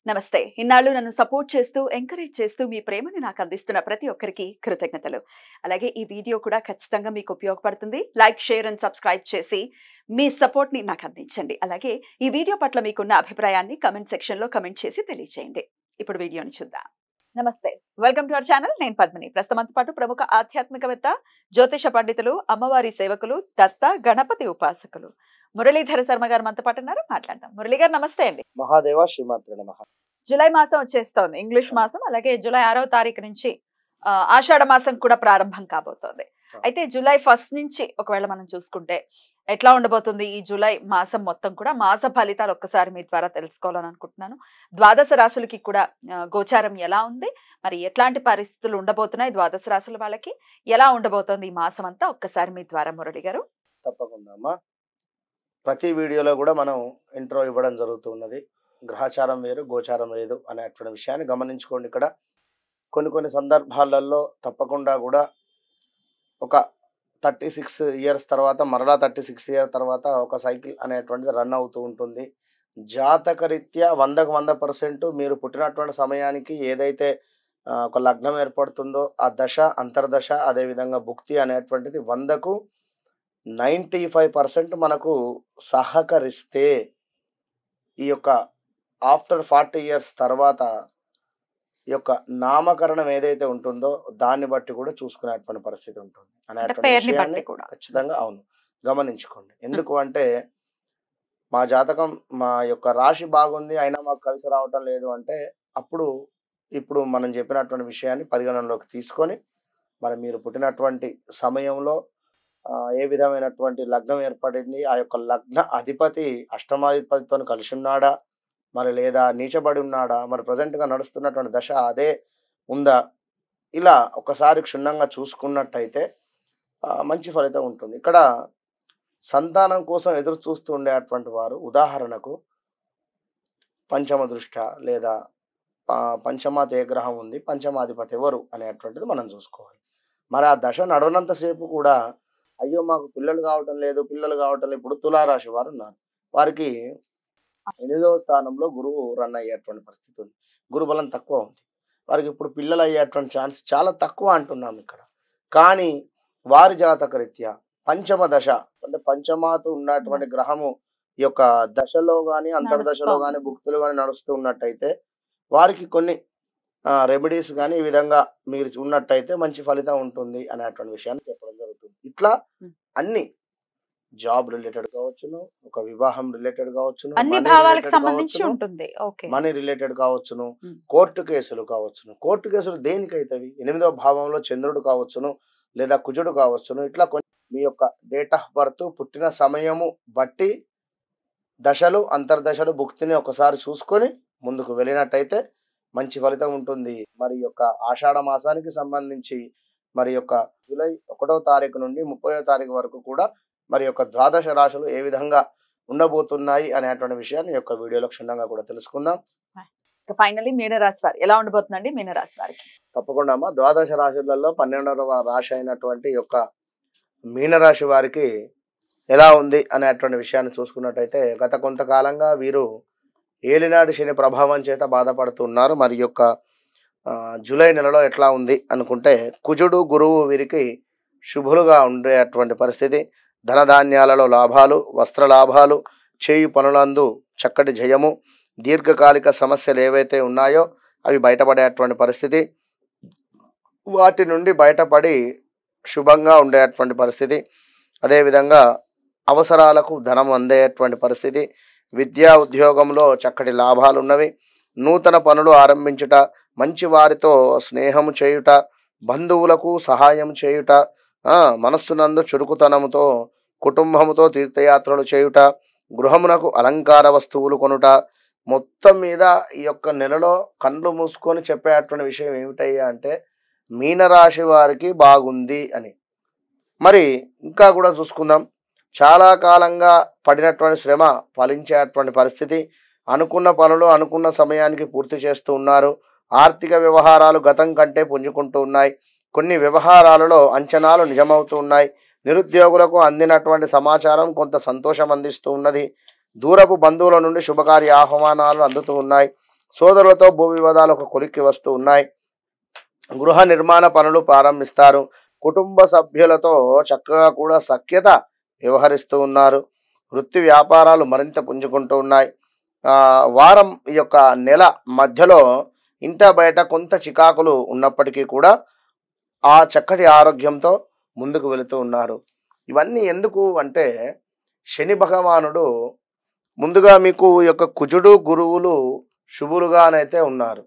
నమస్తే. ఇన్నాళ్ళు నన్ను సపోర్ట్ చేస్తూ, ఎంకరేజ్ చేస్తూ మీ ప్రేమని నాకు అందిస్తున్న ప్రతి ఒక్కరికి కృతజ్ఞతలు. అలాగే ఈ వీడియో కూడా ఖచ్చితంగా మీకు ఉపయోగపడుతుంది. లైక్, షేర్ అండ్ సబ్స్క్రైబ్ చేసి మీ సపోర్ట్‌ని నాకు అందించండి. అలాగే ఈ వీడియో పట్ల మీకున్న అభిప్రాయాన్ని కామెంట్ సెక్షన్‌లో కామెంట్ చేసి తెలియజేయండి. ఇప్పుడు వీడియోని చూద్దాం. నమస్తే. Welcome to our channel. నేను పద్మిని. ప్రస్తుతంతో పాటు ప్రముఖ ఆధ్యాత్మికవేత్త, జ్యోతిష పండితులు, అమ్మవారి సేవకులు, దత్త గణపతి ఉపాసకులు మురళీధర శర్మ గారు మనతో పాటు ఉన్నారు. మాట్లాడదాం. మురళి గారు నమస్తే అండి. మహాదేవ శ్రీమాత్రే నమః. జూలై మాసం వచ్చేస్తోంది, ఇంగ్లీష్ మాసం. అలాగే జూలై 6వ తారీఖు నుంచి ఆషాఢ మాసం కూడా ప్రారంభం కాబోతోంది. అయితే జూలై 1 నుంచి ఒకవేళ మనం చూసుకుంటే ఎట్లా ఉండబోతుంది ఈ జూలై మాసం మొత్తం కూడా? మాస ఫలితాలు ఒక్కసారి మీ ద్వారా తెలుసుకోవాలని అనుకుంటున్నాను. ద్వాదశ రాశులకి కూడా గోచారం ఎలా ఉంది, మరి ఎట్లాంటి పరిస్థితులు ఉండబోతున్నాయి, ద్వాదశ రాశుల వాళ్ళకి ఎలా ఉండబోతోంది ఈ మాసం అంతా, ఒక్కసారి మీ ద్వారా మురళి గారు. తప్పకుండా అమ్మా. ప్రతి వీడియోలో కూడా మనం ఇంట్రో ఇవ్వడం జరుగుతున్నది. గ్రహచారం వేరు, గోచారం లేదు అనేటువంటి విషయాన్ని గమనించుకోండి. ఇక్కడ కొన్ని సందర్భాలలో తప్పకుండా కూడా ఒక 36 ఇయర్స్ తర్వాత మరలా 36 ఇయర్ తర్వాత ఒక సైకిల్ అనేటువంటిది రన్ అవుతూ ఉంటుంది. జాతకరీత్యా 100కు 100% మీరు పుట్టినటువంటి సమయానికి ఏదైతే ఒక లగ్నం ఏర్పడుతుందో ఆ దశ, అంతర్దశ, అదేవిధంగా భుక్తి అనేటువంటిది 100కు 95% మనకు సహకరిస్తే ఈ యొక్క ఆఫ్టర్ 40 ఇయర్స్ తర్వాత ఈ యొక్క నామకరణం ఏదైతే ఉంటుందో దాన్ని బట్టి కూడా చూసుకునేటువంటి పరిస్థితి ఉంటుంది అనేటువంటి విషయాన్ని ఖచ్చితంగా అవును గమనించుకోండి. ఎందుకు అంటే మా జాతకం, మా యొక్క రాశి బాగుంది అయినా మాకు కలిసి రావటం లేదు అంటే అప్పుడు ఇప్పుడు మనం చెప్పినటువంటి విషయాన్ని పరిగణనలోకి తీసుకొని మరి మీరు పుట్టినటువంటి సమయంలో ఏ విధమైనటువంటి లగ్నం ఏర్పడింది, ఆ యొక్క లగ్న అధిపతి అష్టమాధిపతితో కలిసి ఉన్నాడా, మరి లేదా నీచబడి ఉన్నాడా, మరి ప్రజెంట్గా నడుస్తున్నటువంటి దశ అదే ఉందా, ఇలా ఒకసారి క్షుణ్ణంగా చూసుకున్నట్టయితే మంచి ఫలితం ఉంటుంది. ఇక్కడ సంతానం కోసం ఎదురు చూస్తూ ఉండేటువంటి వారు ఉదాహరణకు పంచమ దృష్ట లేదా పంచమాత ఏ గ్రహం ఉంది, పంచమాధిపతి ఎవరు అనేటువంటిది మనం చూసుకోవాలి. మరి ఆ దశ నడవనంతసేపు కూడా అయ్యో మాకు పిల్లలు కావటం లేదు ఇప్పుడు తులారాశి వారు ఉన్నారు. వారికి 8వ స్థానంలో గురువు రన్ అయ్యేటువంటి పరిస్థితి ఉంది. గురుబలం తక్కువ ఉంది. వారికి ఇప్పుడు పిల్లలు అయ్యేటువంటి ఛాన్స్ చాలా తక్కువ అంటున్నాం ఇక్కడ. కానీ వారి జాతక రీత్యా పంచమ దశ అంటే పంచమాత ఉన్నటువంటి గ్రహము ఈ యొక్క దశలో కానీ అంతర్దశలో కానీ భుక్తులు కానీ నడుస్తూ ఉన్నట్టయితే వారికి కొన్ని రెమెడీస్ కానీ ఈ విధంగా మీరు ఉన్నట్టయితే మంచి ఫలితం ఉంటుంది అనేటువంటి విషయాన్ని చెప్పడం జరుగుతుంది. ఇట్లా అన్ని జాబ్ రిలేటెడ్ కావచ్చును, ఒక వివాహం రిలేటెడ్ కావచ్చును, మనీ రిలేటెడ్ కావచ్చును, కోర్టు కేసులు కావచ్చును. కోర్టు కేసులు దేనికైతవి? 8వ భావంలో చంద్రుడు కావచ్చును లేదా కుజుడు కావచ్చును. ఇట్లా మీ యొక్క డేట్ ఆఫ్ బర్త్, పుట్టిన సమయము బట్టి దశలు, అంతర్దశలు, భుక్తిని ఒకసారి చూసుకొని ముందుకు వెళ్ళినట్టయితే మంచి ఫలితం ఉంటుంది. మరి యొక్క ఆషాఢ మాసానికి సంబంధించి మరి యొక్క జూలై 1వ తారీఖు నుండి 30వ తారీఖు వరకు కూడా మరి యొక్క ద్వాదశ రాశులు ఏ విధంగా ఉండబోతున్నాయి అనేటువంటి విషయాన్ని యొక్క వీడియోలో క్షుణ్ణంగా కూడా తెలుసుకుందాం. ఫైనల్లీ మీనరాశి వారు ఎలా ఉండబోతుందండి? మీనరాశి వారికి తప్పకుండా అమ్మా. ద్వాదశ రాశులలో 12వ రాశి అయినటువంటి యొక్క మీనరాశి వారికి ఎలా ఉంది అనేటువంటి విషయాన్ని చూసుకున్నట్టయితే గత కొంతకాలంగా వీరు ఏలినాటి శని ప్రభావం చేత బాధపడుతున్నారు. మరి యొక్క జూలై నెలలో ఎట్లా ఉంది అనుకుంటే కుజుడు, గురువు వీరికి శుభులుగా ఉండేటువంటి పరిస్థితి. ధనధాన్యాలలో లాభాలు, వస్త్ర లాభాలు, చేయు పనులందు చక్కటి జయము, దీర్ఘకాలిక సమస్యలు ఏవైతే ఉన్నాయో అవి బయటపడేటువంటి పరిస్థితి, వాటి నుండి బయటపడి శుభంగా ఉండేటువంటి పరిస్థితి. అదేవిధంగా అవసరాలకు ధనం అందేటువంటి పరిస్థితి. విద్యా ఉద్యోగంలో చక్కటి లాభాలు ఉన్నవి. నూతన పనులు ఆరంభించుట, మంచి వారితో స్నేహము చేయుట, బంధువులకు సహాయం చేయుట, మనస్సునందు చురుకుతనముతో కుటుంబముతో తీర్థయాత్రలు చేయుట, గృహమునకు అలంకార వస్తువులు కొనుట. మొత్తం మీద ఈ యొక్క నెలలో కళ్ళు మూసుకొని చెప్పేటువంటి విషయం ఏమిటయ్యా అంటే మీనరాశి వారికి బాగుంది అని. మరి ఇంకా కూడా చూసుకుందాం. చాలా కాలంగా పడినటువంటి శ్రమ ఫలించేటువంటి పరిస్థితి. అనుకున్న పనులు అనుకున్న సమయానికి పూర్తి చేస్తూ ఉన్నారు. ఆర్థిక వ్యవహారాలు గతం కంటే పుంజుకుంటూ ఉన్నాయి. కొన్ని వ్యవహారాలలో అంచనాలు నిజమవుతూ ఉన్నాయి. నిరుద్యోగులకు అందినటువంటి సమాచారం కొంత సంతోషం అందిస్తూ ఉన్నది. దూరపు బంధువుల నుండి శుభకార్య ఆహ్వానాలు అందుతూ ఉన్నాయి. సోదరులతో భూ వివాదాలు ఒక కొలిక్కి వస్తూ ఉన్నాయి. గృహ నిర్మాణ పనులు ప్రారంభిస్తారు. కుటుంబ సభ్యులతో చక్కగా కూడా సఖ్యత వ్యవహరిస్తూ ఉన్నారు. వృత్తి వ్యాపారాలు మరింత పుంజుకుంటూ ఉన్నాయి. వారం ఈ యొక్క నెల మధ్యలో ఇంట బయట కొంత చికాకులు ఉన్నప్పటికీ కూడా ఆ చక్కటి ఆరోగ్యంతో ముందుకు వెళుతూ ఉన్నారు. ఇవన్నీ ఎందుకు అంటే శని భగవానుడు ముందుగా మీకు ఈ యొక్క కుజుడు గురువులు శుభులుగానైతే ఉన్నారు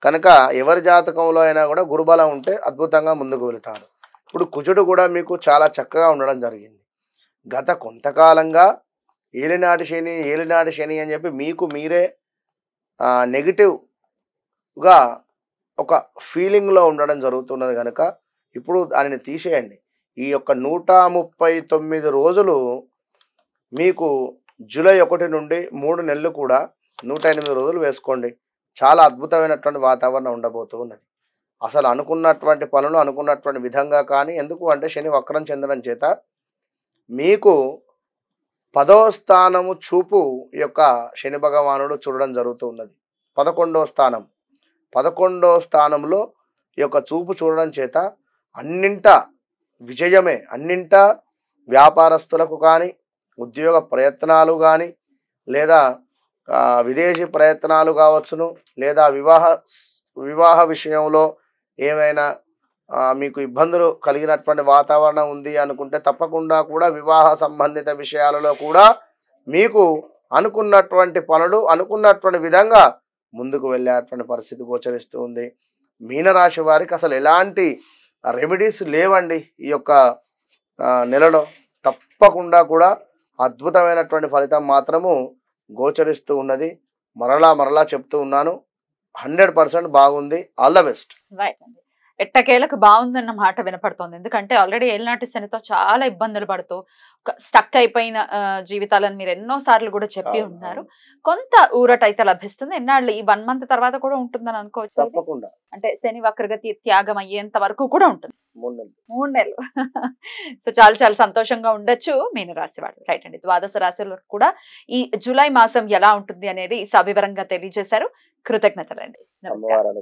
కనుక ఎవరి జాతకంలో అయినా కూడా గురుబలం ఉంటే అద్భుతంగా ముందుకు వెళుతారు. ఇప్పుడు కుజుడు కూడా మీకు చాలా చక్కగా ఉండడం జరిగింది. గత కొంతకాలంగా ఏలినాటి శని అని చెప్పి మీకు మీరే నెగిటివ్గా ఒక ఫీలింగ్లో ఉండడం జరుగుతున్నది కనుక ఇప్పుడు దానిని తీసేయండి. ఈ యొక్క 139 రోజులు మీకు జూలై 1 నుండి 3 నెలలు కూడా 108 రోజులు వేసుకోండి. చాలా అద్భుతమైనటువంటి వాతావరణం ఉండబోతూ ఉన్నది. అసలు అనుకున్నటువంటి పనులు అనుకున్నటువంటి విధంగా కానీ ఎందుకు అంటే శని వక్రం చెందడం చేత మీకు 10వ స్థానము చూపు ఈ యొక్క శని భగవానుడు చూడడం జరుగుతూ ఉన్నది. 11వ స్థానంలో ఈ యొక్క చూపు చూడడం చేత అన్నింట విజయమే. అన్నింట వ్యాపారస్తులకు కానీ ఉద్యోగ ప్రయత్నాలు కానీ లేదా విదేశీ ప్రయత్నాలు కావచ్చును లేదా వివాహ విషయంలో ఏమైనా మీకు ఇబ్బందులు కలిగినటువంటి వాతావరణం ఉంది అనుకుంటే తప్పకుండా కూడా వివాహ సంబంధిత విషయాలలో కూడా మీకు అనుకున్నటువంటి పనులు అనుకున్నటువంటి విధంగా ముందుకు వెళ్ళేటువంటి పరిస్థితి గోచరిస్తూ ఉంది. మీనరాశి వారికి అసలు ఎలాంటి రెమెడీస్ లేవండి. ఈ యొక్క నెలలో తప్పకుండా కూడా అద్భుతమైనటువంటి ఫలితం మాత్రము గోచరిస్తూ ఉన్నది. మరలా చెప్తూ ఉన్నాను, 100% బాగుంది. All the best. ఎట్టకేలకు బాగుందన్న మాట వినపడుతోంది. ఎందుకంటే ఆల్రెడీ ఏలినాటి శనితో చాలా ఇబ్బందులు పడుతూ స్టక్ అయిపోయిన జీవితాలను మీరు ఎన్నో సార్లు కూడా చెప్పి ఉన్నారు. కొంత ఊరట అయితే లభిస్తుంది. ఎన్నాళ్ళు ఈ 1 మంత్ తర్వాత కూడా ఉంటుందని అనుకోవచ్చు. తప్పకుండా అంటే శని వక్రగతి త్యాగం అయ్యేంత వరకు కూడా ఉంటుంది. 3 నెలలు. సో చాలా సంతోషంగా ఉండొచ్చు మీనరాశి వాళ్ళు. రైట్ అండి. ద్వాదశ రాశులకు కూడా ఈ జూలై మాసం ఎలా ఉంటుంది అనేది సవివరంగా తెలియజేశారు. కృతజ్ఞతలండి. నమస్కారం.